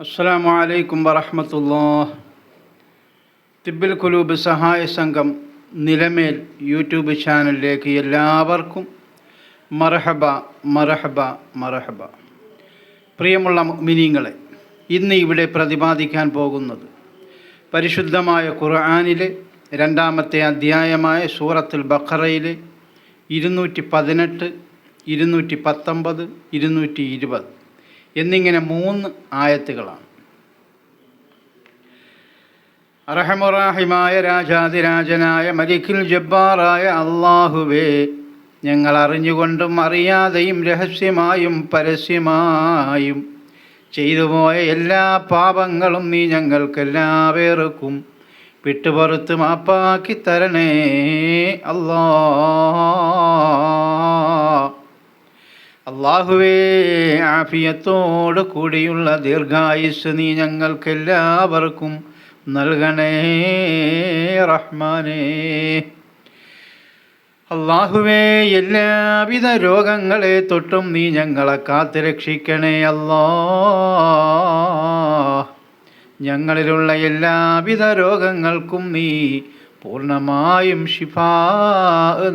അസ്സലാമു അലൈക്കും വറഹ്മത്തുള്ളാഹി. തിബ്ബിൽ ഖുലൂബ് സഹായ സംഘം നിലമേൽ യൂട്യൂബ് ചാനലിലേക്ക് എല്ലാവർക്കും മർഹബ മർഹബ മർഹബ. പ്രിയമുള്ള മുഅ്മിനീങ്ങളെ, ഇന്ന് ഇവിടെ പ്രതിപാദിക്കാൻ പോകുന്നത് പരിശുദ്ധമായ ഖുർആനിലെ 2-ാമത്തെ അധ്യായമായ സൂറത്തുൽ ബഖറയിലെ 218, 219, 220 എന്നിങ്ങനെ 3 ആയത്തുകളാണ്. അർഹമുറാഹിമായ രാജാതിരാജനായ മലിക്കുൽ ജബ്ബാറായ അല്ലാഹുവേ, ഞങ്ങൾ അറിഞ്ഞുകൊണ്ടും അറിയാതെയും രഹസ്യമായും പരസ്യമായും ചെയ്തുപോയ എല്ലാ പാപങ്ങളും നീ ഞങ്ങൾക്കെല്ലാവർക്കും വിട്ടുപുറത്ത് മാപ്പാക്കി തരണേ അല്ലാ. അല്ലാഹുവേ, ആഫിയത്തോട് കൂടിയുള്ള ദീർഘായുസ് നീ ഞങ്ങൾക്കെല്ലാവർക്കും നൽകണേ റഹ്മാനേ. അല്ലാഹുവേ, എല്ലാവിധ രോഗങ്ങളെ തൊട്ടും നീ ഞങ്ങളെ കാത്ത് രക്ഷിക്കണേ അല്ലാ. ഞങ്ങളിലുള്ള എല്ലാവിധ രോഗങ്ങൾക്കും നീ പൂർണ്ണമായും ശിഫാ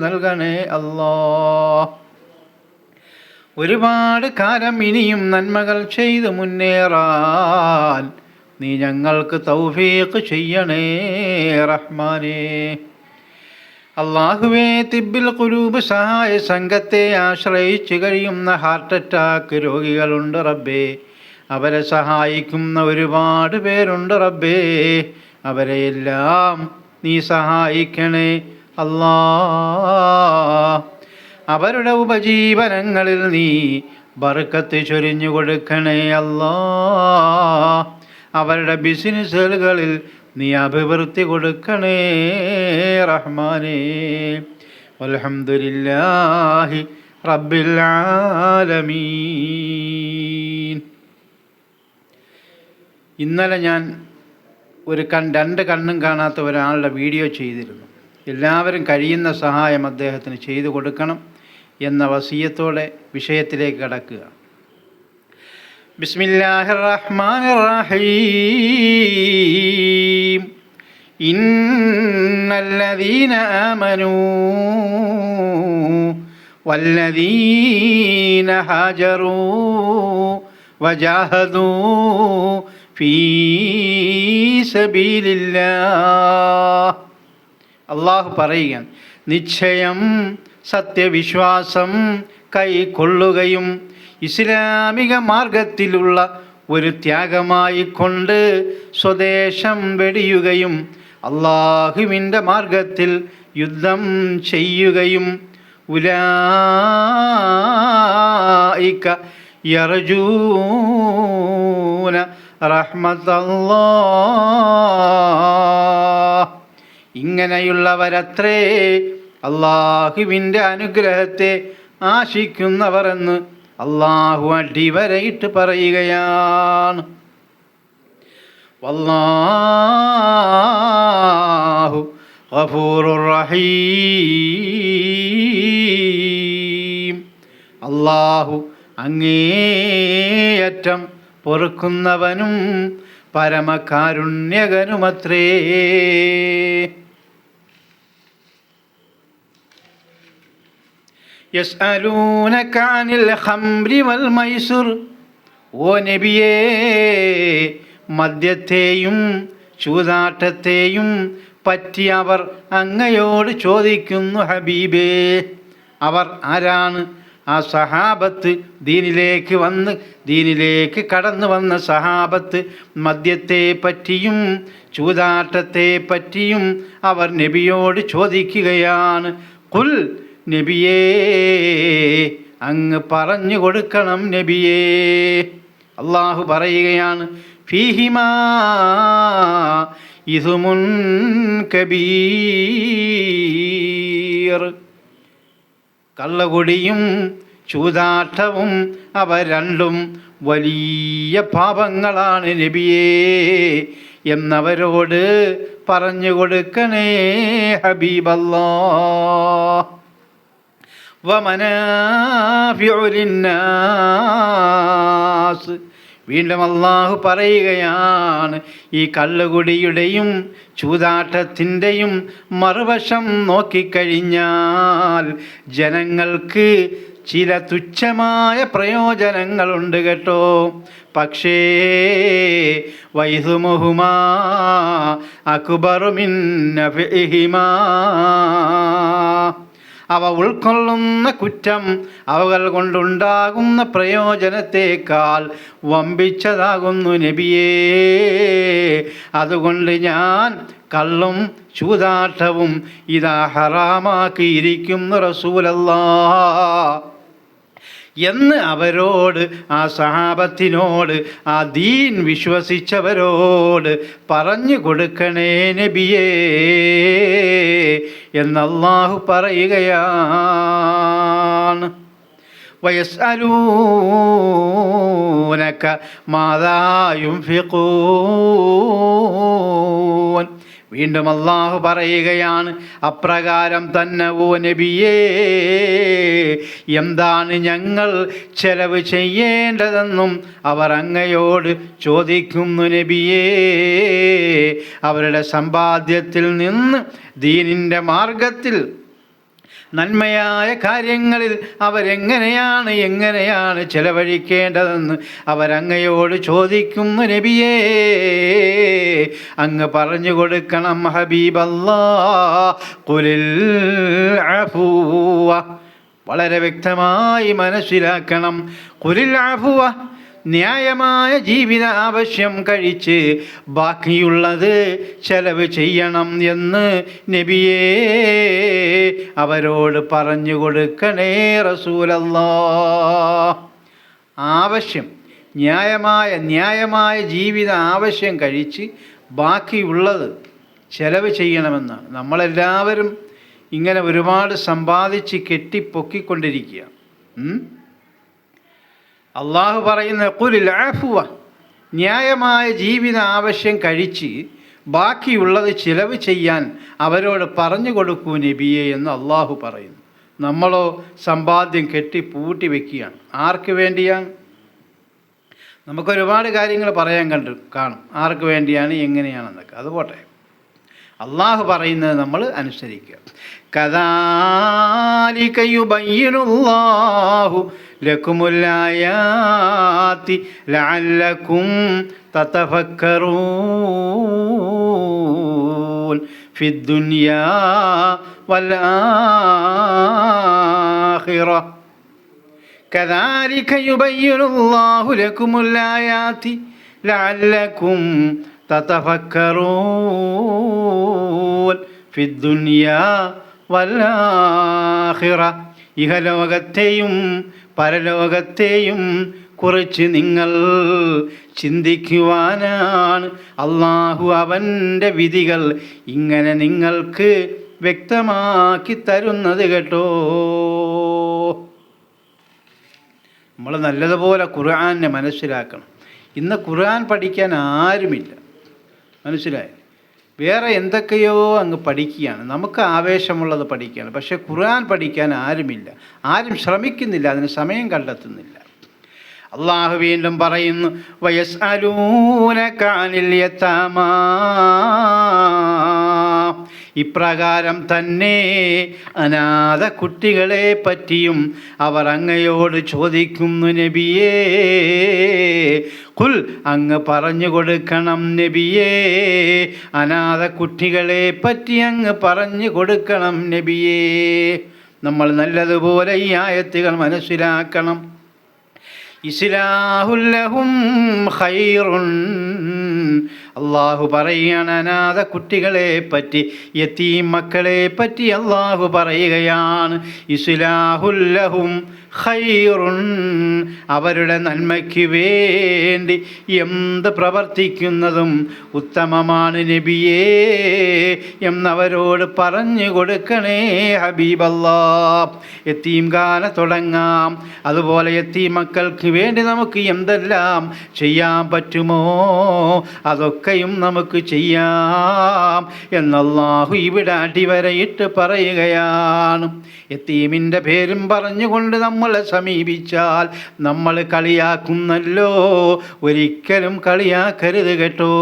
നൽകണേ അല്ലാ. ഒരുപാട് കാലം ഇനിയും നന്മകൾ ചെയ്ത് മുന്നേറാൻ നീ ഞങ്ങൾക്ക് തൗഫീഖ് ചെയ്യണേ റഹ്മാനേ. അല്ലാഹുവേ, തിബ്ബിൽ ഖുലൂബ് സഹായ സംഘത്തെ ആശ്രയിച്ച് കഴിയുന്ന ഹാർട്ട് അറ്റാക്ക് രോഗികളുണ്ട് റബ്ബേ. അവരെ സഹായിക്കുന്ന ഒരുപാട് പേരുണ്ട് റബ്ബേ. അവരെയെല്ലാം നീ സഹായിക്കണേ അല്ലാ. അവരുടെ ഉപജീവനങ്ങളിൽ നീ ബർക്കത്ത് ചൊരിഞ്ഞു കൊടുക്കണേ അല്ലാ. അവരുടെ ബിസിനസ്സുകളിൽ നീ അഭിവൃദ്ധി കൊടുക്കണേ റഹ്മാനേ. വൽഹംദുലില്ലാഹി റബ്ബിൽ ആലമീൻ. ഇന്നലെ ഞാൻ രണ്ട് കണ്ണും കാണാത്ത ഒരാളുടെ വീഡിയോ ചെയ്തിരുന്നു. എല്ലാവരും കഴിയുന്ന സഹായം അദ്ദേഹത്തിന് ചെയ്തു കൊടുക്കണം എന്ന വസിയത്തോടെ വിഷയത്തിലേക്ക് കടക്കുക. ബിസ്മില്ലാഹിർ റഹ്മാനിർ റഹീം. ഇന്നല്ലദീന ആമനൂ വല്ലദീന ഹാജറൂ വജാഹദൂ ഫീ സബീലില്ലാഹ്. അള്ളാഹു പറയുകയാണ്, നിശ്ചയം സത്യവിശ്വാസം കൈക്കൊള്ളുകയും ഇസ്ലാമിക മാർഗത്തിലുള്ള ഒരു ത്യാഗമായി കൊണ്ട് സ്വദേശം വെടിയുകയും അള്ളാഹുവിൻ്റെ മാർഗത്തിൽ യുദ്ധം ചെയ്യുകയും ഉലൈക യർജൂന റഹ്മത്തല്ലാഹ്. ഇങ്ങനെയുള്ളവരത്രേ അള്ളാഹുവിൻ്റെ അനുഗ്രഹത്തെ ആശിക്കുന്നവർ എന്ന് അള്ളാഹു അടിവരയിട്ട് പറയുകയാണ്. വല്ലാഹു ഗഫൂറുർ റഹീം. അള്ളാഹു അങ്ങേയറ്റം പൊറുക്കുന്നവനും പരമകാരുണ്യകനുമത്രേ. യസ്അലൂനക അനിൽ ഖംരി വൽ മൈസുർ. ഓ നബിയേ, മദ്യത്തെയും ചൂതാട്ടത്തെയും പറ്റി അവർ അങ്ങയോട് ചോദിക്കുന്നു ഹബീബേ. അവർ ആരാണ്? ആ സഹാബത്ത്, ദീനിലേക്ക് കടന്നു വന്ന സഹാബത്ത് മദ്യത്തെ പറ്റിയും ചൂതാട്ടത്തെ പറ്റിയും അവർ നബിയോട് ചോദിക്കുകയാണ്. ഖുൽ, നബിയേ, അങ്ങ് പറഞ്ഞു കൊടുക്കണം നബിയേ. അള്ളാഹു പറയുകയാണ്, ഫീഹിമാ ഇസ്മുൻ കബീർ. കള്ളകുടിയും ചൂതാട്ടവും അവ രണ്ടും വലിയ പാപങ്ങളാണ് നബിയേ എന്നവരോട് പറഞ്ഞു കൊടുക്കണേ ഹബീബല്ലാഹ്. വമനാഫിഉ ലിന്നാസ് വീണ്ടും അള്ളാഹു പറയുകയാണ്, ഈ കള്ളുകുടിയുടെയും ചൂതാട്ടത്തിൻ്റെയും മറുവശം നോക്കിക്കഴിഞ്ഞാൽ ജനങ്ങൾക്ക് ചില തുച്ഛമായ പ്രയോജനങ്ങളുണ്ട് കേട്ടോ. പക്ഷേ വൈസുമുഹുമാ അക്ബറു മിൻ നഫഇഹിമാ, അവ ഉൾക്കൊള്ളുന്ന കുറ്റം അവകൾ കൊണ്ടുണ്ടാകുന്ന പ്രയോജനത്തേക്കാൾ വമ്പിച്ചതാകുന്നു നബിയേ. അതുകൊണ്ട് ഞാൻ കള്ളും ചൂതാട്ടവും ഇതാ ഹറാമാക്കിയിരിക്കുന്നു റസൂലല്ലാഹ് എന്ന് അവരോട്, ആ സഹാബത്തിനോട്, ആ ദീൻ വിശ്വസിച്ചവരോട് പറഞ്ഞു കൊടുക്കണേ നബിയേ എന്നല്ലാഹു പറയുകയാണ്. വയസ്അലൂനക മാദാ യുൻഫിഖൂൻ. വീണ്ടും അള്ളാഹു പറയുകയാണ്, അപ്രകാരം തന്നെ ഓ നബിയേ, എന്താണ് ഞങ്ങൾ ചെലവ് ചെയ്യേണ്ടതെന്നും അവർ അങ്ങയോട് ചോദിക്കുന്നു നബിയേ. അവരുടെ സമ്പാദ്യത്തിൽ നിന്ന് ദീനിൻ്റെ മാർഗത്തിൽ നന്മയായ കാര്യങ്ങളിൽ അവരെങ്ങനെയാണ് ചെലവഴിക്കേണ്ടതെന്ന് അവരങ്ങയോട് ചോദിക്കുന്നു നബിയേ. അങ്ങ് പറഞ്ഞു കൊടുക്കണം ഹബീബല്ലാഹ്, ഖുലിൽ അഫ്വ. വളരെ വ്യക്തമായി മനസ്സിലാക്കണം. ഖുലിൽ അഫ്വ, ന്യായമായ ജീവിത ആവശ്യം കഴിച്ച് ബാക്കിയുള്ളത് ചെലവ് ചെയ്യണം എന്ന് നബിയേ അവരോട് പറഞ്ഞു കൊടുക്കണേ റസൂലല്ലാഹ്. ആവശ്യം, ന്യായമായ ജീവിത ആവശ്യം കഴിച്ച് ബാക്കിയുള്ളത് ചെലവ് ചെയ്യണമെന്നാണ്. നമ്മളെല്ലാവരും ഇങ്ങനെ ഒരുപാട് സമ്പാദിച്ച് കെട്ടിപ്പൊക്കിക്കൊണ്ടിരിക്കുക. അള്ളാഹു പറയുന്ന ഖുലിൽ അഫ്വ, ന്യായമായ ജീവിത ആവശ്യം കഴിച്ച് ബാക്കിയുള്ളത് ചിലവ് ചെയ്യാൻ അവരോട് പറഞ്ഞു കൊടുക്കൂ നബിയെ എന്ന് അള്ളാഹു പറയുന്നു. നമ്മളോ സമ്പാദ്യം കെട്ടിപ്പൂട്ടി വയ്ക്കുകയാണ്. ആർക്ക് വേണ്ടിയാണ്? നമുക്കൊരുപാട് കാര്യങ്ങൾ പറയാൻ കാണും, ആർക്ക് വേണ്ടിയാണ്, എങ്ങനെയാണെന്നൊക്കെ. അതുപോട്ടെ, അള്ളാഹു പറയുന്നത് നമ്മൾ അനുസരിക്കുക. കദാലിക യുബയ്യിനുല്ലാഹു ലക്കുമുൽ ആയാതി ലഅല്ലക്കും തതഫക്കറൂൻ ഫിദ്ദുനിയാ വൽ ആഖിറ. കദാലിക യുബയ്യിനുല്ലാഹു ലക്കുമുൽ ആയാതി ലഅല്ലക്കും തതഫക്കറൂൻ ഫിദ്ദുനിയാ വൽ ആഖിറ. ഇഹലോകത്തെയും പരലോകത്തെയും കുറിച്ച് നിങ്ങൾ ചിന്തിക്കുവാനാണ് അള്ളാഹു അവൻ്റെ വിധികൾ ഇങ്ങനെ നിങ്ങൾക്ക് വ്യക്തമാക്കി തരുന്നത് കേട്ടോ. നമ്മൾ നല്ലതുപോലെ ഖുർആനെ മനസ്സിലാക്കണം. ഇന്ന് ഖുർആൻ പഠിക്കാൻ ആരുമില്ല, മനസ്സിലായി? വേറെ എന്തൊക്കെയോ അങ്ങ് പഠിക്കുകയാണ്, നമുക്ക് ആവേശമുള്ളത് പഠിക്കുകയാണ്. പക്ഷേ ഖുർആൻ പഠിക്കാൻ ആരുമില്ല, ആരും ശ്രമിക്കുന്നില്ല, അതിന് സമയം കണ്ടെത്തുന്നില്ല. അള്ളാഹു വീണ്ടും പറയുന്നു, വയസ്അലൂനക അനിൽ യതാമാ. ഇപ്രകാരം തന്നെ അനാഥ കുട്ടികളെ പറ്റിയും അവർ അങ്ങയോട് ചോദിക്കുന്നു നബിയേ. ഖുൽ, അങ്ങ് പറഞ്ഞു കൊടുക്കണം നബിയേ, അനാഥ കുട്ടികളെ പറ്റി അങ്ങ് പറഞ്ഞു കൊടുക്കണം നബിയേ. നമ്മൾ നല്ലതുപോലെ ഈ ആയത്തുകൾ മനസ്സിലാക്കണം. ഇസ്ലാഹുൽ ലഹും ഖൈറുൻ. അള്ളാഹു പറയുകയാണ് അനാഥ കുട്ടികളെ പറ്റി, യതീം മക്കളെ പറ്റി അള്ളാഹു പറയുകയാണ്. ഇസ്ലാഹുൽ ലഹും ഖൈറുൻ, അവരുടെ നന്മയ്ക്ക് വേണ്ടി എന്ത് പ്രവർത്തിക്കുന്നതും ഉത്തമമാണ് നബിയേ എന്നവരോട് പറഞ്ഞു കൊടുക്കണേ ഹബീബല്ലാഹ്. യതീംഖാന തുടങ്ങാം, അതുപോലെ യതീം മക്കൾക്ക് വേണ്ടി നമുക്ക് എന്തെല്ലാം ചെയ്യാൻ പറ്റുമോ അതൊക്കെ അതൊക്കെയും നമുക്ക് ചെയ്യാം എന്നല്ലാഹു ഇവിടെ അടിവരയിട്ട് പറയുകയാണ്. യതീമിൻ്റെ പേരും പറഞ്ഞുകൊണ്ട് നമ്മളെ സമീപിച്ചാൽ നമ്മൾ കളിയാക്കുന്നല്ലോ, ഒരിക്കലും കളിയാക്കരുത് കേട്ടോ.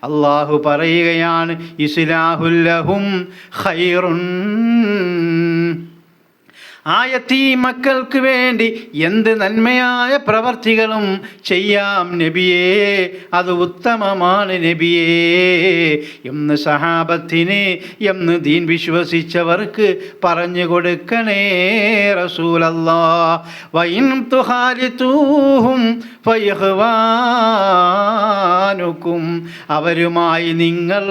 അല്ലാഹു പറയുകയാണ്, ഇസ്ലാഹുൽ ലഹും ഖൈറുൻ. ആ യതീം മക്കൾക്ക് വേണ്ടി എന്ത് നന്മയായ പ്രവർത്തികളും ചെയ്യാം നബിയേ, അത് ഉത്തമമാണ് നബിയേ എന്ന് സഹാബത്തിന്, എന്ന് ദീൻ വിശ്വസിച്ചവർക്ക് പറഞ്ഞു കൊടുക്കണേ റസൂലല്ലാഹ്. വഇൻ തുഖാലിതൂഹും ഫയഖ്വാനുക്കും, അവരുമായി നിങ്ങൾ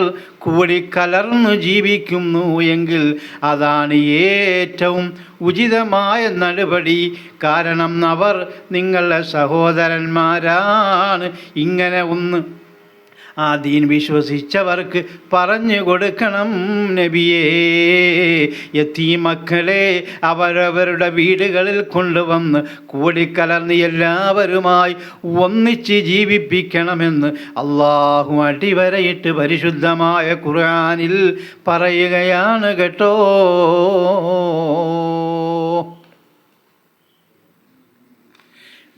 കൂടിക്കലർന്നു ജീവിക്കുന്നു എങ്കിൽ അതാണ് ഏറ്റവും ഉചിതമായ നടപടി. കാരണം അവർ നിങ്ങളുടെ സഹോദരന്മാരാണ്. ഇങ്ങനെ ഒന്ന് ആ ദീൻ വിശ്വസിച്ചവർക്ക് പറഞ്ഞു കൊടുക്കണം നബിയേ. യതീം മക്കളെ അവരവരുടെ വീടുകളിൽ കൊണ്ടുവന്ന് കൂടിക്കലർന്ന് എല്ലാവരുമായി ഒന്നിച്ച് ജീവിപ്പിക്കണമെന്ന് അല്ലാഹു അടിവരയിട്ട് പരിശുദ്ധമായ ഖുർആനിൽ പറയുകയാണ് കേട്ടോ.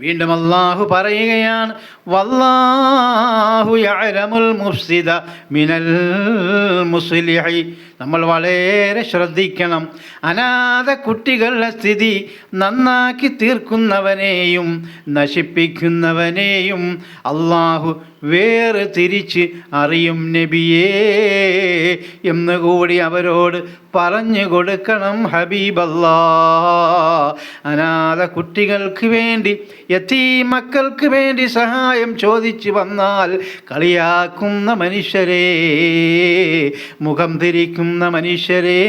വീണ്ടും അല്ലാഹു പറയുകയാണ്, വല്ലാഹു യഅലമുൽ മുഫ്സിദ മിനൽ മുസ്ലിഹി. നമ്മൾ വളരെ ശ്രദ്ധിക്കണം. അനാഥ കുട്ടികളുടെ സ്ഥിതി നന്നാക്കി തീർക്കുന്നവനെയും നശിപ്പിക്കുന്നവനെയും അല്ലാഹു വേറെ തിരിച്ച് അറിയും നബിയേ എന്നുകൂടി അവരോട് പറഞ്ഞു കൊടുക്കണം ഹബീബല്ലാ. അനാഥ കുട്ടികൾക്ക് വേണ്ടി, യതീം മക്കൾക്ക് വേണ്ടി സഹായം ചോദിച്ചു വന്നാൽ കളിയാക്കുന്ന മനുഷ്യരെ, മുഖം തിരിക്കുന്ന മനുഷ്യരെ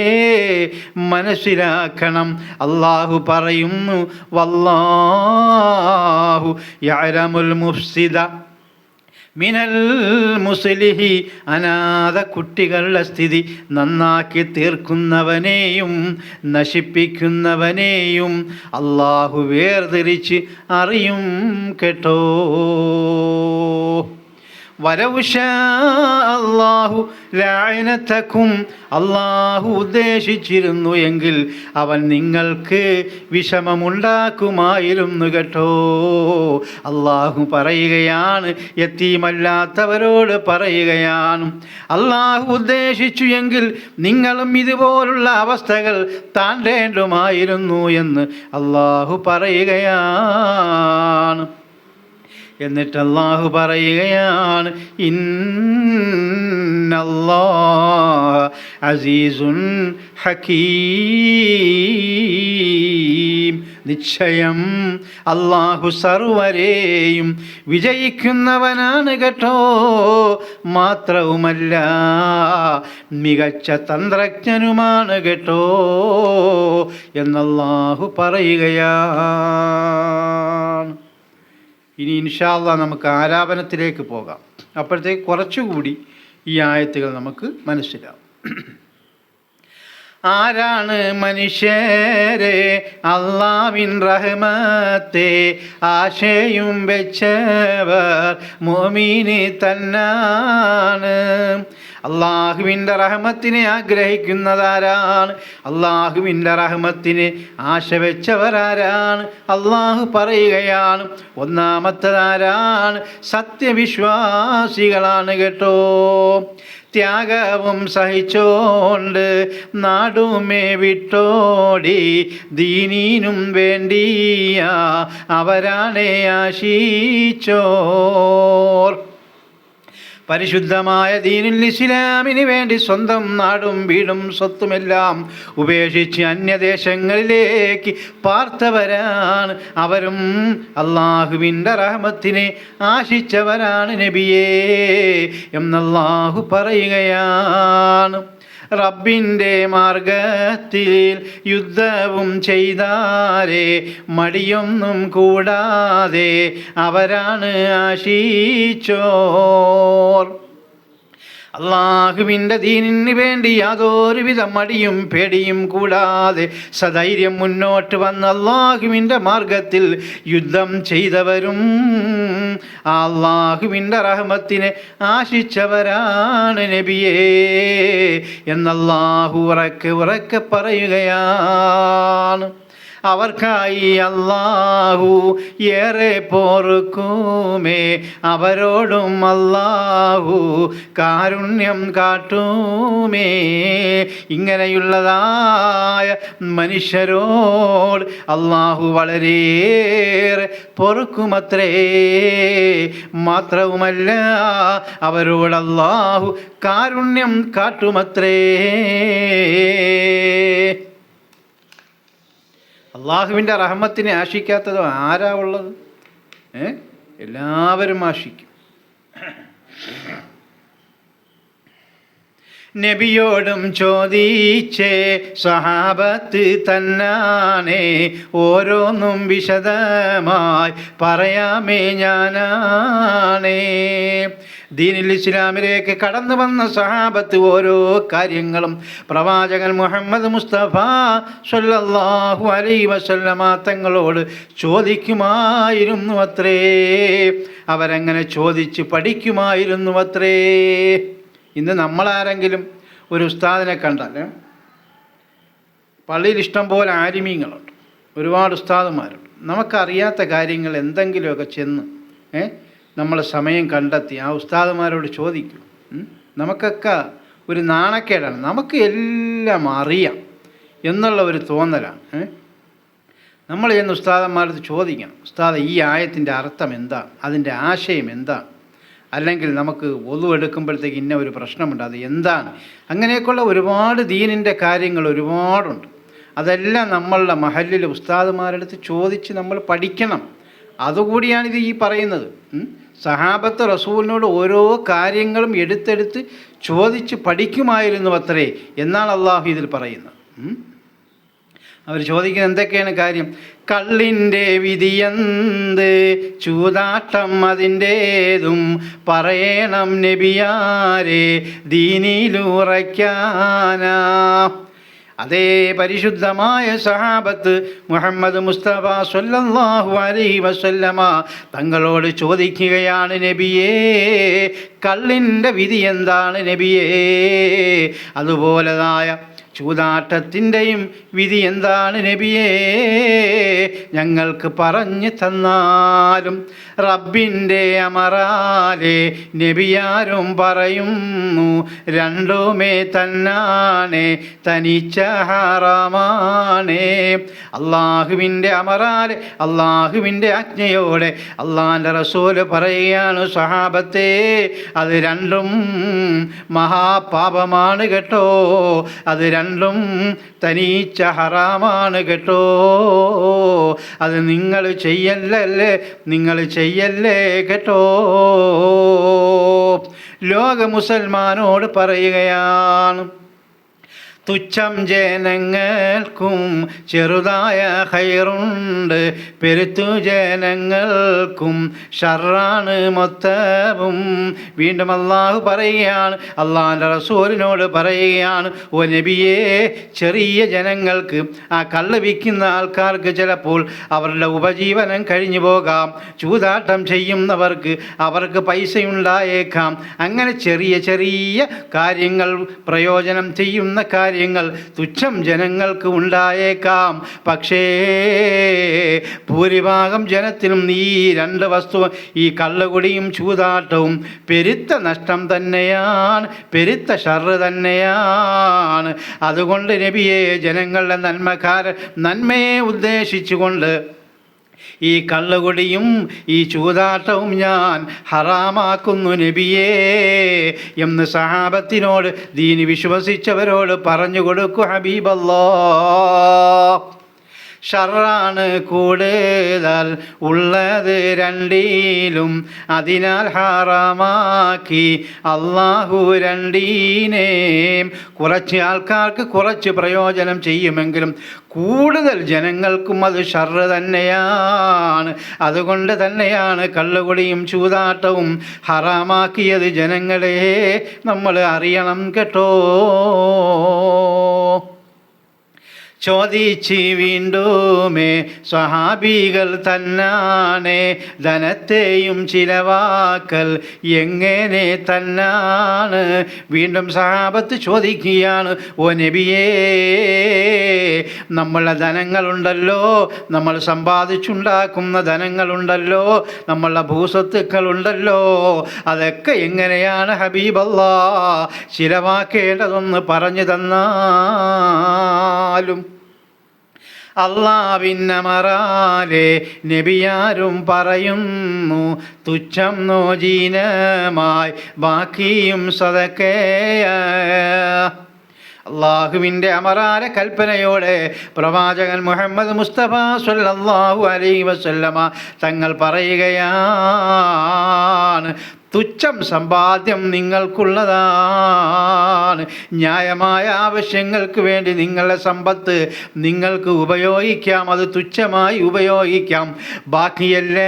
മനസ്സിലാക്കണം. അല്ലാഹു പറയുന്നു, വല്ലാഹു യഅലമുൽ മുഫ്സിദ മിനൽ മുസ്ലിഹി. അനാഥ കുട്ടികളുടെ സ്ഥിതി നന്നാക്കി തീർക്കുന്നവനെയും നശിപ്പിക്കുന്നവനെയും അല്ലാഹു വേർതിരിച്ച് അറിയും കേട്ടോ. വലൗശാ അല്ലാഹു ലഅനതകും, അല്ലാഹു ഉദ്ദേശിച്ചിരുന്നു എങ്കിൽ അവൻ നിങ്ങൾക്ക് വിഷമമുണ്ടാക്കുമായിരുന്നു കേട്ടോ. അല്ലാഹു പറയുകയാണ്, യതീമല്ലാത്തവരോട് പറയുകയാണ്, അല്ലാഹു ഉദ്ദേശിച്ചു എങ്കിൽ നിങ്ങളും ഇതുപോലുള്ള അവസ്ഥകൾ താണ്ടേണ്ടുമായിരുന്നു എന്ന് അല്ലാഹു പറയുകയാണ്. എന്നിട്ട് അല്ലാഹു പറയുകയാണ്, ഇന്നല്ലാഹ അസീസുൻ ഹകീം. നിശ്ചയം അല്ലാഹു സർവരെയും വിജയിക്കുന്നവനാണ് കേട്ടോ. മാത്രവുമല്ല മികച്ച തന്ത്രജ്ഞനുമാണ് കേട്ടോ എന്നല്ലാഹു പറയുകയാണ്. ഇനി ഇൻഷാ അല്ലാഹ് നമുക്ക് ആലാപനത്തിലേക്ക് പോകാം. അപ്പോഴത്തേക്ക് കുറച്ചുകൂടി ഈ ആയത്തുകൾ നമുക്ക് മനസ്സിലാവും. ആരാണ് മനുഷ്യരെ അല്ലാഹുവിൻ റഹ്മത്തെ ആശയും വെച്ചവർ മുഅ്മിനി തന്നാണ്. അള്ളാഹുവിൻ്റെ റഹ്മത്തിനെ ആഗ്രഹിക്കുന്നതാരാണ്? അള്ളാഹുവിൻ്റെ റഹ്മത്തിന് ആശ വെച്ചവരാരാണ്? അള്ളാഹു പറയുകയാണ്, ഒന്നാമത്തതാരാണ്? സത്യവിശ്വാസികളാണ് കേട്ടോ. ത്യാഗവും സഹിച്ചോണ്ട് നാടുമേ വിട്ടോടി ദീനീനും വേണ്ടിയ അവരാണേ ആശിച്ചോർ. പരിശുദ്ധമായ ദീനുൽ ഇസ്ലാമിന് വേണ്ടി സ്വന്തം നാടും വീടും സ്വത്തുമെല്ലാം ഉപേക്ഷിച്ച് അന്യദേശങ്ങളിലേക്ക് പാർത്തവരാണ്. അവരും അള്ളാഹുവിൻ്റെ റഹ്മത്തിനെ ആശിച്ചവരാണ് നബിയേ എന്നല്ലാഹു പറയുകയാണ്. റബ്ബിൻ്റെ മാർഗത്തിൽ യുദ്ധവും ചെയ്താരേ മടിയൊന്നും കൂടാതെ അവരാണ് ആശിച്ചോർ. അള്ളാഹുവിൻ്റെ ദീനിന് വേണ്ടി യാതൊരുവിധ മടിയും പേടിയും കൂടാതെ സധൈര്യം മുന്നോട്ട് വന്ന് അള്ളാഹുവിൻ്റെ മാർഗത്തിൽ യുദ്ധം ചെയ്തവരും അള്ളാഹുവിൻ്റെ റഹ്മത്തിനെ ആശിച്ചവരാണ് നബിയേ എന്നല്ലാഹു ഉറക്കെ ഉറക്കെ പറയുകയാണ്. അവർക്കായി അല്ലാഹു ഏറെ പൊറുക്കുമേ, അവരോടും അല്ലാഹു കാരുണ്യം കാട്ടുമേ. ഇങ്ങനെയുള്ളതായ മനുഷ്യരോട് അല്ലാഹു വളരെയേറെ പൊറുക്കുമത്രേ. മാത്രവുമല്ല അവരോട് അല്ലാഹു കാരുണ്യം കാട്ടുമത്രേ. അള്ളാഹുവിൻ്റെ റഹ്മത്തിനെ ആശിക്കാത്തതോ ആരാ ഉള്ളത്? എല്ലാവരും ആശിക്കും. നബിയോടും ചോദിച്ചേ സഹാബത്ത് തന്നാണേ, ഓരോന്നും വിശദമായി പറയാമേ ഞാനാണേ. ദീനുൽ ഇസ്ലാമിലേക്ക് കടന്നു വന്ന സഹാബത്ത് ഓരോ കാര്യങ്ങളും പ്രവാചകൻ മുഹമ്മദ് മുസ്തഫ സ്വല്ലല്ലാഹു അലൈഹി വസല്ലമ തങ്ങളോട് ചോദിക്കുമായിരുന്നു അത്രേ. അവരങ്ങനെ ചോദിച്ച് പഠിക്കുമായിരുന്നു അത്രേ. ഇന്ന് നമ്മളാരെങ്കിലും ഒരു ഉസ്താദിനെ കണ്ടാൽ, പള്ളിയിൽ ഇഷ്ടം പോലെ ആലിമീങ്ങളുണ്ട്, ഒരുപാട് ഉസ്താദുമാരുണ്ട്, നമുക്കറിയാത്ത കാര്യങ്ങൾ എന്തെങ്കിലുമൊക്കെ ചെന്ന് നമ്മൾ സമയം കണ്ടെത്തി ആ ഉസ്താദുമാരോട് ചോദിക്കും. നമുക്കൊക്കെ ഒരു നാണക്കേടാണ്. നമുക്ക് എല്ലാം അറിയാം എന്നുള്ള ഒരു തോന്നലാണ്. നമ്മൾ ചെന്ന് ഉസ്താദന്മാരടുത്ത് ചോദിക്കണം, ഉസ്താദ് ഈ ആയത്തിൻ്റെ അർത്ഥം എന്താ, അതിൻ്റെ ആശയം എന്താ, അല്ലെങ്കിൽ നമുക്ക് ഒതു എടുക്കുമ്പോഴത്തേക്ക് ഇന്ന ഒരു പ്രശ്നമുണ്ട്, അത് എന്താണ്. അങ്ങനെയൊക്കെയുള്ള ഒരുപാട് ദീനിൻ്റെ കാര്യങ്ങൾ ഒരുപാടുണ്ട്. അതെല്ലാം നമ്മളുടെ മഹല്ലിൽ ഉസ്താദുമാരടുത്ത് ചോദിച്ച് നമ്മൾ പഠിക്കണം. അതുകൂടിയാണിത് ഈ പറയുന്നത്. സഹാബത്ത് റസൂലിനോട് ഓരോ കാര്യങ്ങളും എടുത്തെടുത്ത് ചോദിച്ച് പഠിക്കുമായിരുന്നു അത്രേ എന്നാണ് അള്ളാഹു ഇതിൽ പറയുന്നത്. അവർ ചോദിക്കുന്നത് എന്തൊക്കെയാണ് കാര്യം? കള്ളിൻ്റെ വിധിയെന്ത്, ചൂതാട്ടം അതിൻ്റേതും പറയണം നബിയാരെ ദീനിലുറയ്ക്കാനാ. അതേ പരിശുദ്ധമായ സഹാബത്ത് മുഹമ്മദ് മുസ്തഫ സ്വല്ലല്ലാഹു അലൈഹി വസല്ലമ തങ്ങളോട് ചോദിക്കുകയാണ്, നബിയേ കള്ളിൻ്റെ വിധി എന്താണ് നബിയേ, അതുപോലതായ ചൂതാട്ടത്തിൻ്റെയും വിധി എന്താണ് നബിയേ, ഞങ്ങൾക്ക് പറഞ്ഞു തന്നാലും. റബ്ബിൻ്റെ അമറാലെ നബിയാരും പറയുന്നു, രണ്ടുമേ തന്നാണേ തനിച്ച ഹറാമാണേ. അള്ളാഹുവിൻ്റെ അമറാലെ അള്ളാഹുവിൻ്റെ ആജ്ഞയോടെ അള്ളാഹിൻ്റെ റസൂല് പറയുകയാണ്, സഹാബത്തെ അത് രണ്ടും മഹാപാപമാണ് കേട്ടോ, അത് രണ്ടും തനിച്ച ഹറാമാണ് കേട്ടോ, അത് നിങ്ങൾ ചെയ്യല്ലേ, നിങ്ങൾ ചെയ്യല്ലേ കേട്ടോ. ലോക മുസൽമാനോട് പറയുകയാണ്, തുച്ഛം ജനങ്ങൾക്കും ചെറുതായ ഖൈറുണ്ട്, പെരുത്തു ജനങ്ങൾക്കും ഷർറാണ് മൊത്തവും. വീണ്ടും അള്ളാഹു പറയുകയാണ്, അള്ളാഹിൻ്റെ റസൂലിനോട് പറയുകയാണ്, ഓ നബിയേ ചെറിയ ജനങ്ങൾക്ക്, ആ കള്ള് വിൽക്കുന്ന ആൾക്കാർക്ക് ചിലപ്പോൾ അവരുടെ ഉപജീവനം കഴിഞ്ഞു പോകാം, ചൂതാട്ടം ചെയ്യുന്നവർക്ക് അവർക്ക് പൈസയുണ്ടായേക്കാം. അങ്ങനെ ചെറിയ ചെറിയ കാര്യങ്ങൾ പ്രയോജനം ചെയ്യുന്ന കാര്യങ്ങൾ തുച്ഛം ജനങ്ങൾക്ക് ഉണ്ടായേക്കാം. പക്ഷേ ഭൂരിഭാഗം ജനത്തിനും ഈ രണ്ട് വസ്തു, ഈ കള്ളുകുടിയും ചൂതാട്ടവും പെരുത്ത നഷ്ടം തന്നെയാണ്, പെരുത്ത ഷർറ് തന്നെയാണ്. അതുകൊണ്ട് നബിയെ ജനങ്ങളുടെ നന്മയെ ഉദ്ദേശിച്ചുകൊണ്ട് ഈ കള്ളുകുടിയും ഈ ചൂതാട്ടവും ഞാൻ ഹറാമാക്കുന്നു നബിയേ എന്ന് സഹാബത്തിനോട്, ദീനി വിശ്വസിച്ചവരോട് പറഞ്ഞു കൊടുക്കൂ ഹബീബല്ലാഹ്. ഷർറാണ് കൂടുതൽ ഉള്ളത് രണ്ടിലും, അതിനാൽ ഹറാമാക്കി അള്ളാഹു രണ്ടീനേം. കുറച്ച് ആൾക്കാർക്ക് കുറച്ച് പ്രയോജനം ചെയ്യുമെങ്കിലും കൂടുതൽ ജനങ്ങൾക്കും അത് ഷർറ് തന്നെയാണ്. അതുകൊണ്ട് തന്നെയാണ് കള്ളുകുടിയും ചൂതാട്ടവും ഹറാമാക്കിയത്. ജനങ്ങളെ നമ്മൾ അറിയണം കേട്ടോ. ചോദിച്ച് വീണ്ടുമേ സ്വഹാബികൾ തന്നാണ് ധനത്തെയും ചിലവാക്കൽ എങ്ങനെ തന്നാണ്. വീണ്ടും സഹാബത്ത് ചോദിക്കുകയാണ്, ഓ നബിയേ, നമ്മളെ ധനങ്ങളുണ്ടല്ലോ, നമ്മൾ സമ്പാദിച്ചുണ്ടാക്കുന്ന ധനങ്ങളുണ്ടല്ലോ, നമ്മളുടെ ഭൂസ്വത്തുക്കളുണ്ടല്ലോ, അതൊക്കെ എങ്ങനെയാണ് ഹബീബല്ലാ ചിലവാക്കേണ്ടതെന്ന് പറഞ്ഞു തന്നാലും. അള്ളാവിന്നമറാലെ നബിയാരും പറയുന്നു, തുച്ഛം നോജീനമായി ബാക്കിയും സദക്കയ. അള്ളാഹുവിൻ്റെ അമറാര കൽപ്പനയോടെ പ്രവാചകൻ മുഹമ്മദ് മുസ്തഫ സ്വല്ലല്ലാഹു അലൈഹി വസല്ലമ തങ്ങൾ പറയുകയാണ്, തുച്ഛം സമ്പാദ്യം നിങ്ങൾക്കുള്ളതാണ്. ന്യായമായ ആവശ്യങ്ങൾക്ക് വേണ്ടി നിങ്ങളുടെ സമ്പത്ത് നിങ്ങൾക്ക് ഉപയോഗിക്കാം, അത് തുച്ഛമായി ഉപയോഗിക്കാം. ബാക്കിയെല്ലാം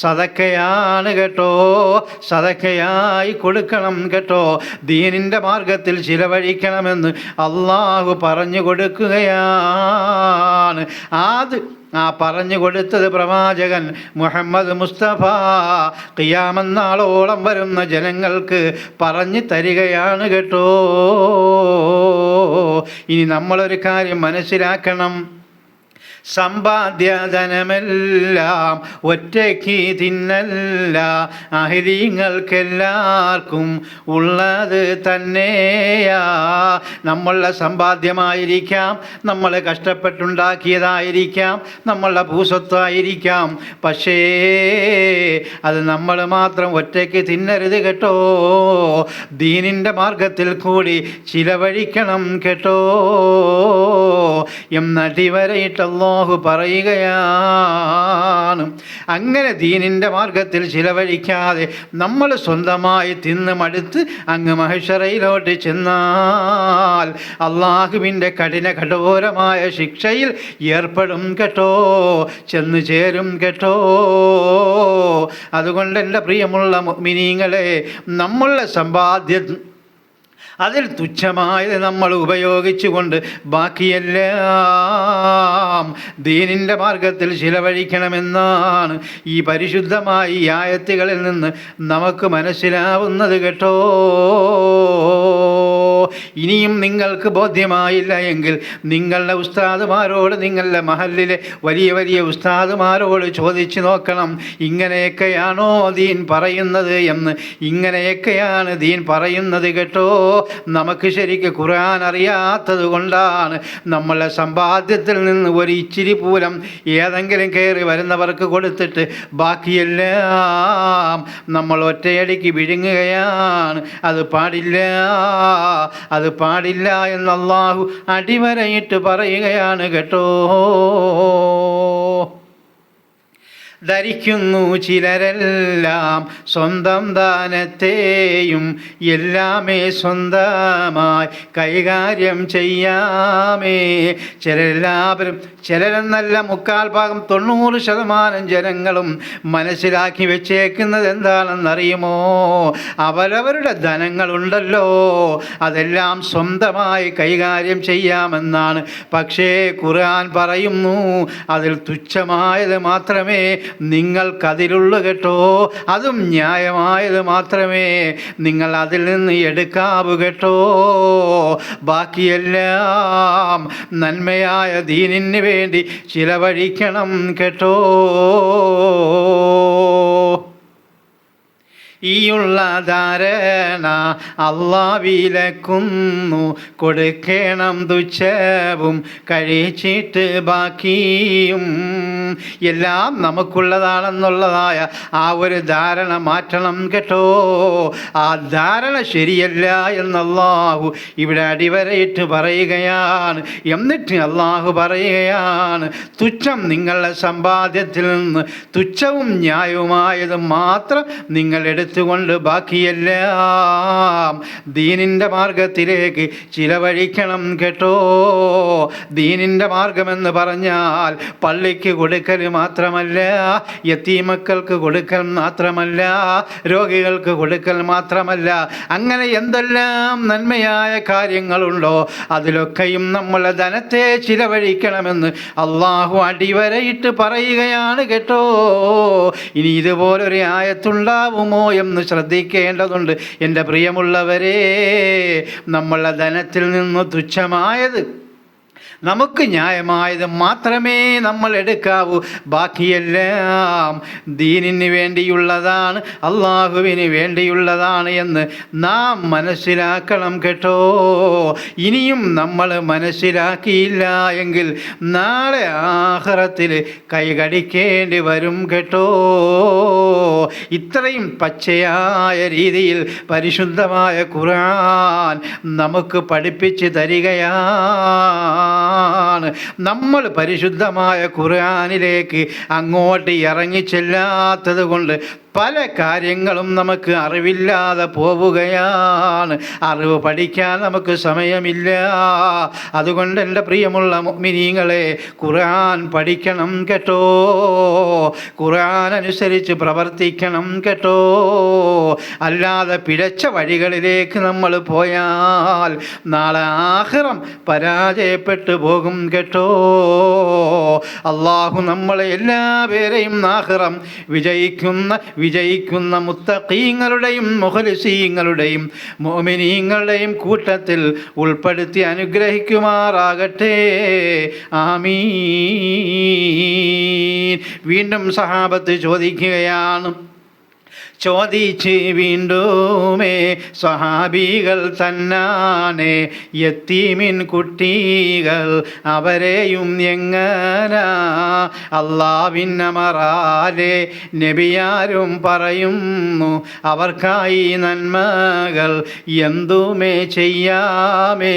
സദക്കയാണ് കേട്ടോ, സദക്കയായി കൊടുക്കണം കേട്ടോ. ദീനിൻ്റെ മാർഗത്തിൽ ചിലവഴിക്കണമെന്ന് അള്ളാഹു പറഞ്ഞു കൊടുക്കുകയാണ്. പറഞ്ഞു കൊടുത്തത് പ്രവാചകൻ മുഹമ്മദ് മുസ്തഫ ഖിയാമത്ത് നാളോളം വരുന്ന ജനങ്ങൾക്ക് പറഞ്ഞു തരികയാണ് കേട്ടോ. ഇനി നമ്മളൊരു കാര്യം മനസ്സിലാക്കണം, സമ്പാദ്യധനമെല്ലാം ഒറ്റയ്ക്ക് തിന്നല്ല, അഹ്ലീങ്ങൾക്കെല്ലാവർക്കും ഉള്ളത് തന്നെയാ. നമ്മളുടെ സമ്പാദ്യമായിരിക്കാം, നമ്മൾ കഷ്ടപ്പെട്ടുണ്ടാക്കിയതായിരിക്കാം, നമ്മളുടെ ഭൂസ്വത്തായിരിക്കാം, പക്ഷേ അത് നമ്മൾ മാത്രം ഒറ്റയ്ക്ക് തിന്നരുത് കേട്ടോ. ദീനിൻ്റെ മാർഗത്തിൽ കൂടി ചിലവഴിക്കണം കേട്ടോ എന്നടിവരയിട്ടല്ലോ പറയുകയാണ്. അങ്ങനെ ദീനിൻ്റെ മാർഗത്തിൽ ചിലവഴിക്കാതെ നമ്മൾ സ്വന്തമായി തിന്ന് മടുത്ത് അങ്ങ് മഹ്ശറയിലോട്ട് ചെന്നാൽ അള്ളാഹുവിൻ്റെ കഠോരമായ ശിക്ഷയിൽ ഏർപ്പെടും കേട്ടോ, ചെന്ന് ചേരും കേട്ടോ. അതുകൊണ്ട് എൻ്റെ പ്രിയമുള്ള മുഅ്മിനീങ്ങളെ, നമ്മളുടെ സമ്പാദ്യം അതിൽ തുച്ഛമായത് നമ്മൾ ഉപയോഗിച്ചുകൊണ്ട് ബാക്കിയെല്ലാം ദീനിൻ്റെ മാർഗത്തിൽ ചിലവഴിക്കണമെന്നാണ് ഈ പരിശുദ്ധമായ ഈ ആയത്തുകളിൽ നിന്ന് നമുക്ക് മനസ്സിലാവുന്നത് കേട്ടോ. ഇനിയും നിങ്ങൾക്ക് ബോധ്യമായില്ല എങ്കിൽ നിങ്ങളുടെ ഉസ്താദുമാരോട്, നിങ്ങളുടെ മഹല്ലിലെ വലിയ വലിയ ഉസ്താദുമാരോട് ചോദിച്ചു നോക്കണം, ഇങ്ങനെയൊക്കെയാണോ ദീൻ പറയുന്നത് എന്ന്. ഇങ്ങനെയൊക്കെയാണ് ദീൻ പറയുന്നത് കേട്ടോ. നമുക്ക് ശരിക്ക് ഖുർആൻ അറിയാത്തത് കൊണ്ടാണ് നമ്മളെ സമ്പാദ്യത്തിൽ നിന്ന് ഒരു ഇച്ചിരി പൂരം ഏതെങ്കിലും കയറി വരുന്നവർക്ക് കൊടുത്തിട്ട് ബാക്കിയെല്ലാം നമ്മൾ ഒറ്റയടിക്ക് വിഴുങ്ങുകയാണ്. അത് പാടില്ല, അത് പാടില്ല എന്ന് അല്ലാഹു അടിവരയിട്ട് പറയുകയാണ് കേട്ടോ. ധരിക്കുന്നു ചിലരെല്ലാം സ്വന്തം ദാനത്തെയും എല്ലാമേ സ്വന്തമായി കൈകാര്യം ചെയ്യാമേ. ചിലരെന്നല്ല 90% ജനങ്ങളും മനസ്സിലാക്കി വെച്ചേക്കുന്നത് എന്താണെന്നറിയുമോ? അവരവരുടെ ധനങ്ങളുണ്ടല്ലോ, അതെല്ലാം സ്വന്തമായി കൈകാര്യം ചെയ്യാമെന്നാണ്. പക്ഷേ ഖുർആൻ പറയുന്നു, അതിൽ തുച്ഛമായത് മാത്രമേ നിങ്ങൾക്കതിലുള്ളൂ കേട്ടോ. അതും ന്യായമായത് മാത്രമേ നിങ്ങൾ അതിൽ നിന്ന് എടുക്കാവൂ കേട്ടോ. ബാക്കിയെല്ലാം നന്മയായ ദീനിന് വേണ്ടി ചിലവഴിക്കണം കേട്ടോ. ഈ ശരിയുള്ള ധാരണ അല്ലാഹുവിലക്കുന്നു. കൊടുക്കണം തുച്ഛവും കഴിച്ചിട്ട് ബാക്കിയും. എല്ലാം നമുക്കുള്ളതാണെന്നുള്ളതായ ആ ഒരു ധാരണ മാറ്റണം കേട്ടോ. ആ ധാരണ ശരിയല്ല എന്ന് അല്ലാഹു ഇവിടെ അടിവരയിട്ട് പറയുകയാണ്. എന്നിട്ട് അല്ലാഹു പറയുകയാണ്, തുച്ഛം നിങ്ങളുടെ സമ്പാദ്യത്തിൽ നിന്ന് തുച്ഛവും ന്യായവുമായത് മാത്രം നിങ്ങൾ എടുത്തുകൊണ്ട് ബാക്കിയെല്ലാം ദീനിൻ്റെ മാർഗത്തിലേക്ക് ചിലവഴിക്കണം കേട്ടോ. ദീനിൻ്റെ മാർഗമെന്ന് പറഞ്ഞാൽ പള്ളിക്ക് കൊടുക്കൽ മാത്രമല്ല, യതീമക്കൾക്ക് കൊടുക്കൽ മാത്രമല്ല, രോഗികൾക്ക് കൊടുക്കൽ മാത്രമല്ല, അങ്ങനെ എന്തെല്ലാം നന്മയായ കാര്യങ്ങളുണ്ടോ അതിലൊക്കെയും നമ്മളെ ധനത്തെ ചിലവഴിക്കണമെന്ന് അള്ളാഹു അടിവരയിട്ട് പറയുകയാണ് കേട്ടോ. ഇനി ഇതുപോലൊരു ആയത്തുണ്ടാവുമോ എന്ന് ശ്രദ്ധിക്കേണ്ടതുണ്ട് എൻ്റെ പ്രിയമുള്ളവരെ. നമ്മളെ ധനത്തിൽ നിന്ന് തുച്ഛമായത്, നമുക്ക് ന്യായമായത് മാത്രമേ നമ്മൾ എടുക്കാവൂ. ബാക്കിയെല്ലാം ദീനിന് വേണ്ടിയുള്ളതാണ്, അള്ളാഹുവിന് വേണ്ടിയുള്ളതാണ് എന്ന് നാം മനസ്സിലാക്കണം കേട്ടോ. ഇനിയും നമ്മൾ മനസ്സിലാക്കിയില്ല എങ്കിൽ നാളെ ആഖിറത്തിൽ കൈകടിക്കേണ്ടി വരും കേട്ടോ. ഇത്രയും പച്ചയായ രീതിയിൽ പരിശുദ്ധമായ ഖുർആൻ നമുക്ക് പഠിപ്പിച്ച് തരികയാണ്. നമ്മൾ പരിശുദ്ധമായ ഖുർആനിലേക്ക് അങ്ങോട്ട് ഇറങ്ങിച്ചെല്ലാത്തത് കൊണ്ട് പല കാര്യങ്ങളും നമുക്ക് അറിവില്ലാതെ പോവുകയാണ്. അറിവ് പഠിക്കാൻ നമുക്ക് സമയമില്ല. അതുകൊണ്ട് എൻ്റെ പ്രിയമുള്ള മുഅ്മിനീങ്ങളെ, ഖുർആൻ പഠിക്കണം കേട്ടോ. ഖുർആൻ അനുസരിച്ച് പ്രവർത്തിക്കണം കേട്ടോ. അല്ലാതെ പിഴച്ച വഴികളിലേക്ക് നമ്മൾ പോയാൽ നാളെ ആഖിറം പരാജയപ്പെട്ടു പോകും കേട്ടോ. അല്ലാഹു നമ്മളെ എല്ലാവരെയും ആഖിറം വിജയിക്കുന്ന മുത്തഖീങ്ങളുടെയും മുഖ്ലിസീങ്ങളുടെയും മുഅ്മിനീങ്ങളുടെയും കൂട്ടത്തിൽ ഉൾപ്പെടുത്തി അനുഗ്രഹിക്കുമാറാകട്ടെ. ആമീൻ. വീണ്ടും സഹാബത്ത് ചോദിക്കുകയാണ്. ചോദിച്ച് വീണ്ടുമേ സ്വഹാബികൾ തന്നാണ് യത്തീമിൻ കുട്ടികൾ അവരെയും എങ്ങനാ അല്ലാഹുവിന്നമറാലെ നബിയാരും പറയുന്നു അവർക്കായി നന്മകൾ എന്തുമേ ചെയ്യാമേ.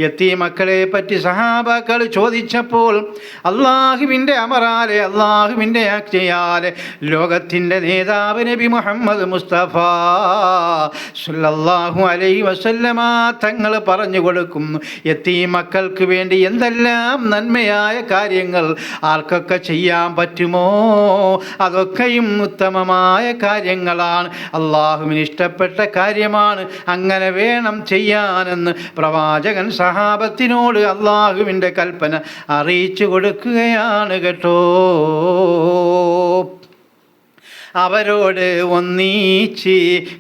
യത്തീമക്കളെ പറ്റി സഹാബാക്കൾ ചോദിച്ചപ്പോൾ അല്ലാഹുവിൻ്റെ അമറാലെ, അല്ലാഹുവിൻ്റെ ആജ്ഞയാലെ ലോകത്തിൻ്റെ നേതാവ് നബി മുഹമ്മദ് മുസ്തഫ സല്ലല്ലാഹു അലൈഹി വസല്ലമ തങ്ങൾ പറഞ്ഞു കൊടുക്കുന്നു, യതീമക്കൾക്ക് വേണ്ടി എന്തെല്ലാം നന്മയായ കാര്യങ്ങൾ ആർക്കൊക്കെ ചെയ്യാൻ പറ്റുമോ അതൊക്കെയും ഉത്തമമായ കാര്യങ്ങളാണ്, അള്ളാഹുവിന് ഇഷ്ടപ്പെട്ട കാര്യമാണ്, അങ്ങനെ വേണം ചെയ്യാനെന്ന് പ്രവാചകൻ സഹാബത്തിനോട് അള്ളാഹുവിൻ്റെ കൽപ്പന അറിയിച്ചു കൊടുക്കുകയാണ് കേട്ടോ. അവരോട് ഒന്നിച്ച്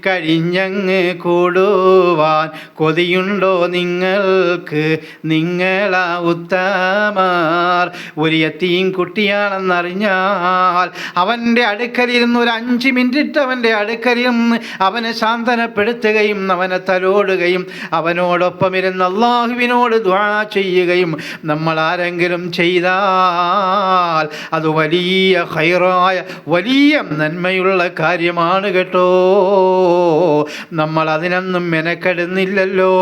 കഴിഞ്ഞങ്ങ് കൂടുവാൻ കൊതിയുണ്ടോ നിങ്ങൾക്ക്? നിങ്ങളാ ഉത്തമർ. ഒരു യതീം കുട്ടിയാണെന്നറിഞ്ഞാൽ അവൻ്റെ അടുക്കലിരുന്ന് ഒരു 5 മിനിറ്റ് അവൻ്റെ അടുക്കലിരുന്ന് അവനെ സാന്ത്വനപ്പെടുത്തുകയും അവനെ തലോടുകയും അവനോടൊപ്പം ഇരുന്ന് അള്ളാഹുവിനോട് ദുആ ചെയ്യുകയും നമ്മൾ ആരെങ്കിലും ചെയ്താൽ അത് വലിയ ഖൈറായ വലിയ നന്മയുള്ള കാര്യമാണ് കേട്ടോ. നമ്മൾ അതിനൊന്നും മെനക്കെടുന്നില്ലല്ലോ.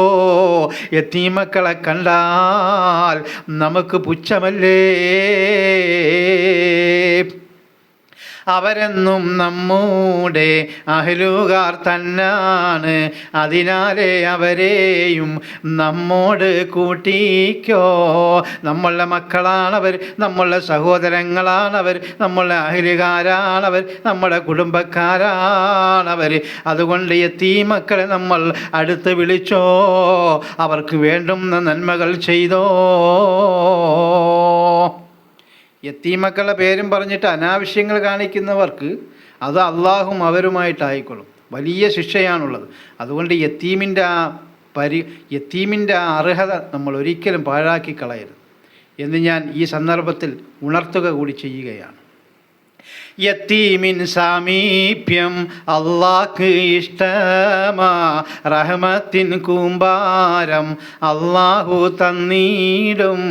യതീമക്കളെ കണ്ടാൽ നമുക്ക് പുച്ഛമല്ലേ. അവരെന്നും നമ്മുടെ അഹ്ലുകാർ തന്നാണ്, അതിനാലേ അവരെയും നമ്മോട് കൂട്ടിക്കോ. നമ്മളുടെ മക്കളാണവർ, നമ്മളുടെ സഹോദരങ്ങളാണവർ, നമ്മളുടെ അഹ്ലുകാരാണവർ, നമ്മുടെ കുടുംബക്കാരാണവർ. അതുകൊണ്ട് യതീമക്കളെ നമ്മൾ അടുത്ത് വിളിച്ചോ, അവർക്ക് വേണ്ടുന്ന നന്മകൾ ചെയ്തോ. യതീമക്കളുടെ പേരും പറഞ്ഞിട്ട് അനാവശ്യങ്ങൾ കാണിക്കുന്നവർക്ക് അത് അള്ളാഹും അവരുമായിട്ടായിക്കൊള്ളും, വലിയ ശിക്ഷയാണുള്ളത്. അതുകൊണ്ട് യതീമിൻ്റെ ആ അർഹത നമ്മൾ ഒരിക്കലും പാഴാക്കി കളയരുത് എന്ന് ഞാൻ ഈ സന്ദർഭത്തിൽ ഉണർത്തുക കൂടി ചെയ്യുകയാണ്. യത്തീമിൻ സാമീപ്യം അല്ലാഹ്ക്ക് ഇഷ്ടമാ, റഹ്മത്തിൻ കൂമ്പാരം അല്ലാഹു തന്നീടും.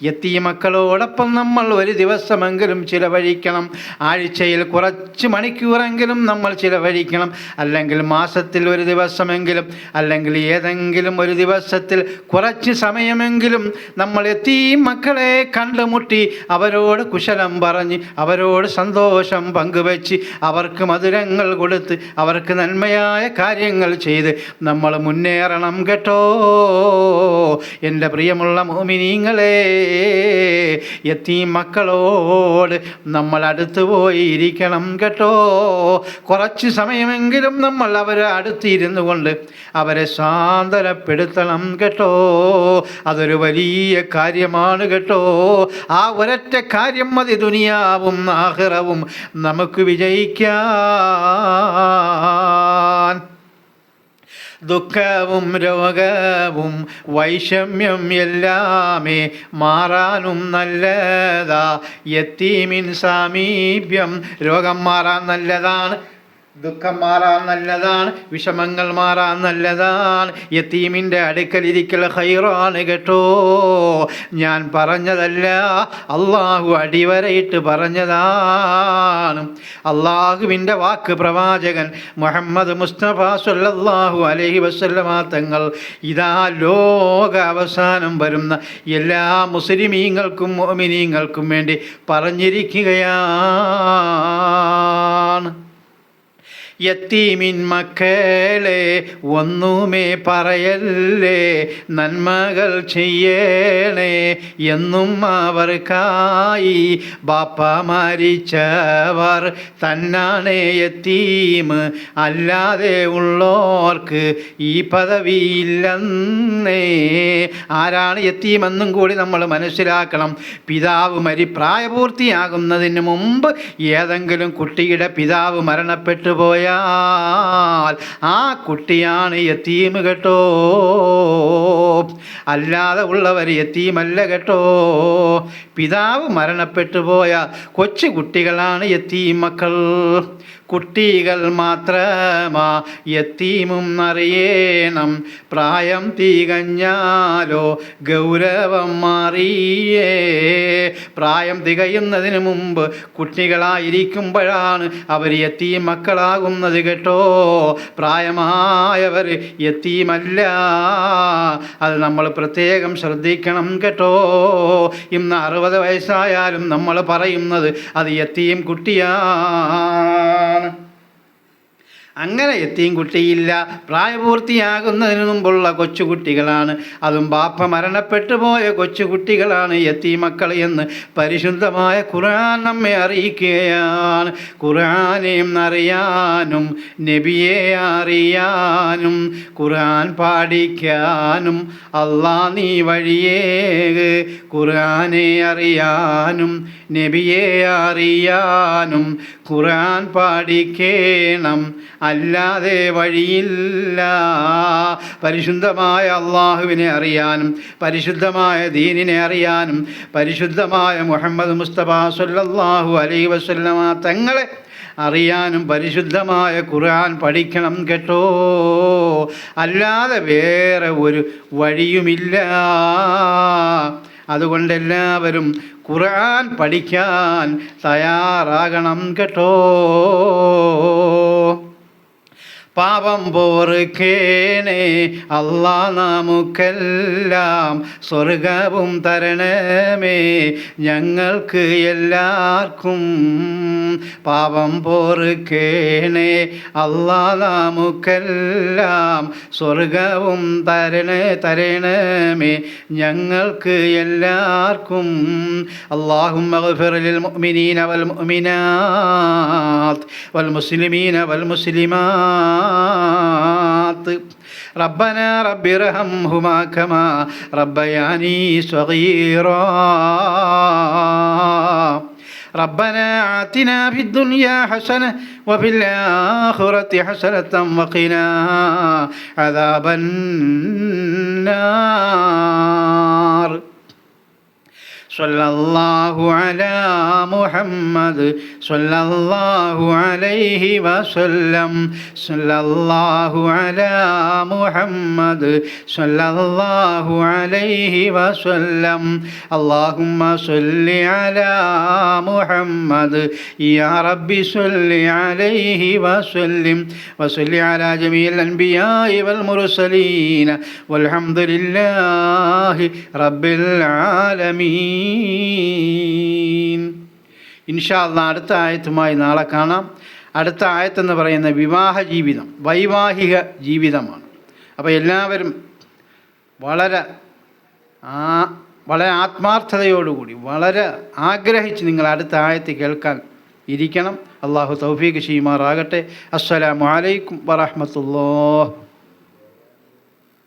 യത്തീമക്കളോടൊപ്പം നമ്മൾ ഒരു ദിവസമെങ്കിലും ചിലവഴിക്കണം. ആഴ്ചയിൽ കുറച്ച് മണിക്കൂറെങ്കിലും നമ്മൾ ചിലവഴിക്കണം. അല്ലെങ്കിൽ മാസത്തിൽ ഒരു ദിവസമെങ്കിലും, അല്ലെങ്കിൽ ഏതെങ്കിലും ഒരു ദിവസത്തിൽ കുറച്ച് സമയമെങ്കിലും നമ്മൾ യത്തീം മക്കളെ കണ്ടുമുട്ടി അവരോട് കുശലം പറഞ്ഞ് അവരോട് സന്തോഷം പങ്കുവെച്ച് അവർക്ക് മധുരങ്ങൾ കൊടുത്ത് അവർക്ക് നന്മയായ കാര്യങ്ങൾ ചെയ്ത് നമ്മൾ മുന്നേറണം കേട്ടോ. എൻ്റെ പ്രിയമുള്ള മുഅ്മിനീങ്ങളെ, യത്തീം മക്കളോട് നമ്മൾ അടുത്ത് പോയി ഇരിക്കണം കേട്ടോ. കുറച്ച് സമയമെങ്കിലും നമ്മൾ അവരെ അടുത്തിരുന്നു കൊണ്ട് അവരെ സാന്ത്വനപ്പെടുത്തണം കേട്ടോ. അതൊരു വലിയ കാര്യമാണ് കേട്ടോ. ആ ഒരൊറ്റ കാര്യം മതി ദുനിയാവും ആഖിറവും നമുക്ക് വിജയിക്കാൻ. ദുഃഖവും രോഗവും വൈഷമ്യം എല്ലാമേ മാറാനും നല്ലതാ യത്തീമിൻ സാമീപ്യം. രോഗം മാറാൻ നല്ലതാണ്, ദുഃഖം മാറാൻ നല്ലതാണ്, വിഷമങ്ങൾ മാറാൻ നല്ലതാണ്. യത്തീമിൻ്റെ അടുക്കലിരിക്കൽ ഖൈറാണ് കേട്ടോ. ഞാൻ പറഞ്ഞതല്ല, അള്ളാഹു അടിവരയിട്ട് പറഞ്ഞതാണ്. അള്ളാഹുവിൻ്റെ വാക്ക് പ്രവാചകൻ മുഹമ്മദ് മുസ്തഫ സ്വല്ലല്ലാഹു അലൈഹി വസല്ലമ തങ്ങൾ ഇതാ ലോക അവസാനം വരുന്ന എല്ലാ മുസ്ലിമീങ്ങൾക്കും മുഅ്മിനീങ്ങൾക്കും വേണ്ടി പറഞ്ഞിരിക്കുകയാണ്. യത്തീമിൻ മക്കളെ ഒന്നുമേ പറയല്ലേ, നന്മകൾ ചെയ്യണേ എന്നും അവർക്കായി. ബാപ്പ മരിച്ചവർ തന്നാണ് യത്തീം, അല്ലാതെ ഉള്ളോർക്ക് ഈ പദവിയില്ലെന്നേ. ആരാണ് യത്തീമെന്നും കൂടി നമ്മൾ മനസ്സിലാക്കണം. പിതാവ് പ്രായപൂർത്തിയാകുന്നതിന് മുമ്പ് ഏതെങ്കിലും കുട്ടിയുടെ പിതാവ് മരണപ്പെട്ടു പോയ ആ കുട്ടിയാണ് യത്തീം കേട്ടോ. അല്ലാതെ ഉള്ളവർ യത്തീമല്ല കേട്ടോ. പിതാവ് മരണപ്പെട്ടു പോയ കൊച്ചു കുട്ടികളാണ് യത്തീം മക്കൾ. കുട്ടികൾ മാത്രമാ യത്തീമും അറിയണം. പ്രായം തികഞ്ഞാലോ ഗൗരവം മാറിയേ. പ്രായം തികയുന്നതിന് മുമ്പ് കുട്ടികളായിരിക്കുമ്പോഴാണ് അവർ യത്തീം മക്കളാകുന്നത് കേട്ടോ. പ്രായമായവർ യത്തീമല്ല. അത് നമ്മൾ പ്രത്യേകം ശ്രദ്ധിക്കണം കേട്ടോ. ഇന്ന് 60 വയസ്സായാലും നമ്മൾ പറയുന്നത് അത് യത്തീം കുട്ടിയാണ്. അങ്ങനെ യത്തീം കുട്ടിയില്ല. പ്രായപൂർത്തിയാകുന്നതിന് മുമ്പുള്ള കൊച്ചുകുട്ടികളാണ്. അതും ബാപ്പ മരണപ്പെട്ടു പോയ കൊച്ചുകുട്ടികളാണ് യത്തീം മക്കൾ എന്ന് പരിശുദ്ധമായ ഖുർആൻ നമ്മെ അറിയിക്കുകയാണ്. ഖുർആനെയും അറിയാനും നബിയെ അറിയാനും ഖുർആൻ പാടിക്കാനും അല്ലാ നീ വഴിയേ. ഖുർആനെ അറിയാനും നബിയെ അറിയാനും ഖുർആൻ പാടിക്കേണം, അല്ലാതെ വഴിയില്ല. പരിശുദ്ധമായ അള്ളാഹുവിനെ അറിയാനും പരിശുദ്ധമായ ദീനിനെ അറിയാനും പരിശുദ്ധമായ മുഹമ്മദ് മുസ്തഫ സ്വല്ലല്ലാഹു അലൈഹി വസല്ലമ തങ്ങളെ അറിയാനും പരിശുദ്ധമായ ഖുർആൻ പഠിക്കണം കേട്ടോ. അല്ലാതെ വേറെ ഒരു വഴിയുമില്ല. അതുകൊണ്ട് എല്ലാവരും ഖുർആൻ പഠിക്കാൻ തയ്യാറാകണം കേട്ടോ. പാപം പോറുക്കേണേ അല്ലാ, നമുക്കെല്ലാം സ്വർഗവും തരണമേ ഞങ്ങൾക്ക് എല്ലാവർക്കും. പാപം പോറുക്കേണേ അല്ലാ, നമുക്കെല്ലാം സ്വർഗവും തരണമേ ഞങ്ങൾക്ക് എല്ലാവർക്കും. അല്ലാഹുമ്മ ഗ്ഫിർ ലിൽ മുഅ്മിനീന വൽ മുഅ്മിനാത്ത് വൽ മുസ്ലിമീന വൽ മുസ്ലിമാത്ത്. ربنا رب ارحمهما كما ربياني صغيرا. ربنا آتنا في الدنيا حسنة وفي الآخرة حسنة وقنا عذاب النار. صلى الله على محمد സല്ലല്ലാഹു അലൈഹി വസല്ലം. സല്ലല്ലാഹു അലാ മുഹമ്മദ് സല്ലല്ലാഹു അലൈഹി വസല്ലം. അല്ലാഹുമ്മ സല്ലി അലാ മുഹമ്മദ് യാ റബ്ബി സല്ലി അലൈഹി വസല്ലിം വസല്ലി അലാ ജമീഇൽ അൻബിയാഇ വൽ മുർസലീൻ വൽഹംദുലില്ലാഹി റബ്ബിൽ ആലമീൻ. ഇൻഷാ അല്ലാഹ് അടുത്ത ആയത്തുമായി നാളെ കാണാം. അടുത്ത ആയത്തെന്ന് പറയുന്ന വിവാഹ ജീവിതം, വൈവാഹിക ജീവിതമാണ്. അപ്പോൾ എല്ലാവരും വളരെ ആത്മാർത്ഥതയോടുകൂടി വളരെ ആഗ്രഹിച്ച് നിങ്ങൾ അടുത്ത ആയത്ത് കേൾക്കാൻ ഇരിക്കണം. അള്ളാഹു തൗഫീഖ് ചെയ്യുമാറാകട്ടെ. അസ്സലാമു അലൈക്കും വറഹ്മത്തുള്ളാഹി.